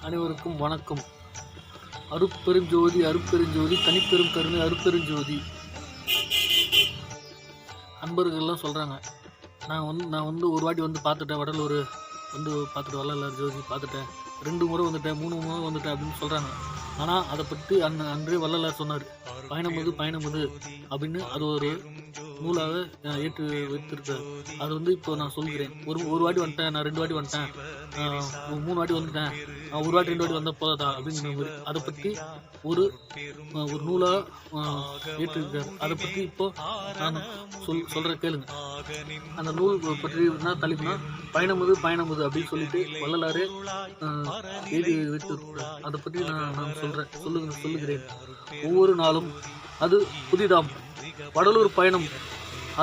அனைவருக்கும் வணக்கம். அருட்பெருஞ்சோதி அருட்பெருஞ்சோதி தனிப்பெரும் கருணை அருட்பெருஞ்சோதி. அன்பர்கள்லாம் சொல்கிறாங்க, நான் வந்து ஒரு வாட்டி வந்து பார்த்துட்டேன், வடலூர் வந்து பார்த்துட்டு வள்ளலார் ஜோதி பார்த்துட்டேன், 2 முறை வந்துட்டேன், 3 முறை வந்துட்டேன் அப்படின்னு சொல்கிறாங்க. ஆனால் அதை பற்றி அன்றே வள்ளலார் சொன்னார், பயணமுது அப்படின்னு. அது ஒரு நூலாக ஏற்று வைத்திருக்கார். அது வந்து இப்போ நான் சொல்கிறேன். ஒரு வாட்டி வந்துட்டேன், நான் 2 வாட்டி வந்துட்டேன், 3 வாட்டி வந்துட்டேன், 1 வாட்டி 2 வாட்டி வந்தால் போதாதா அப்படின்னு அதை பற்றி ஒரு நூலாக ஏற்றிருக்கார். அதை பற்றி இப்போ நான் சொல்கிற கேளுங்க. அந்த நூல் பற்றி என்ன தலைப்புனா பயணமுது அப்படின்னு சொல்லிட்டு வள்ளலாரே எழுதி வைத்திருக்கிறார். அதை பற்றி நான் சொல்லுகிறேன். ஒவ்வொரு நாளும் அது புதிதாம், வடலூர் பயணம்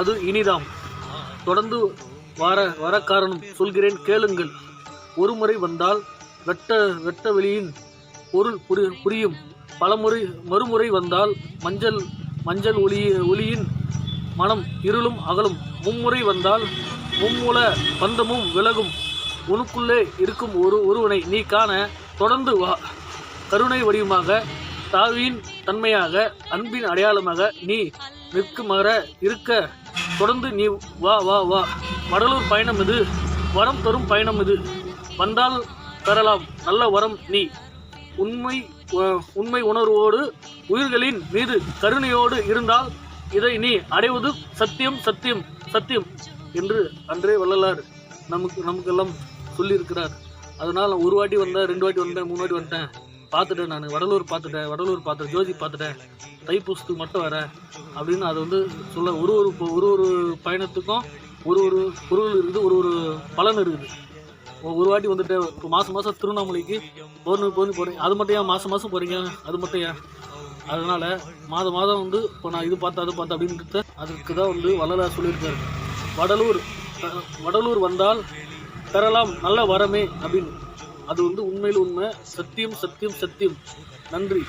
அது இனிதாம், தொடர்ந்து வர காரணம் சொல்கிறேன் கேளுங்கள். ஒரு முறை வந்தால் வெட்ட வெளியின் பொருள் புரியும், மறுமுறை வந்தால் மஞ்சள் ஒளியின் மனம் இருளும் அகலும், மும்முறை வந்தால் மும்மூல பந்தமும் விலகும், உனக்குள்ளே இருக்கும் ஒருவனை நீ காண தொடர்ந்து வா, கருணை வடிவமாக தாவியின் தன்மையாக அன்பின் அடையாளமாக நீ நிற்குமர இருக்க தொடர்ந்து நீ வா வா வா. வடலூர் பயணம் இது, வரம் தரும் பயணம் இது, வந்தால் பெறலாம் நல்ல வரம் நீ. உண்மை உணர்வோடு உயிர்களின் மீது கருணையோடு இருந்தால் இதை நீ அடைவது சத்தியம் சத்தியம் சத்தியம் என்று அன்றே வள்ளலார் நமக்கெல்லாம் சொல்லியிருக்கிறார். அதனால் 1 வாட்டி வந்தேன், 2 வாட்டி வந்தேன், 3 வாட்டி வந்துட்டேன், பார்த்துட்டேன், நான் வடலூர் பார்த்துட்டேன், ஜோதி பார்த்துட்டேன், தைப்பூசத்துக்கு மட்டும் வரேன் அப்படின்னு அதை வந்து சொல்ல. ஒரு பயணத்துக்கும் ஒரு பொருள் இருக்குது, ஒரு பலன் இருக்குது. 1 வாட்டி வந்துட்டு இப்போ மாதம் திருவண்ணாமலைக்கு பௌர்ணமி போகிறேன், அது மட்டும் ஏன் மாதம் போகிறீங்க, அது மட்டும் ஏன்? அதனால் மாதம் வந்து இப்போ நான் இது பார்த்தேன் அது பார்த்தேன் அப்படின்ட்டு அதுக்கு தான் வந்து வள்ளலார் சொல்லியிருக்காரு. வடலூர் வந்தால் பெறலாம் நல்ல வரமே அப்படின்னு. அது வந்து உண்மையில் உண்மை, சத்தியம் சத்தியம் சத்தியம். நன்றி.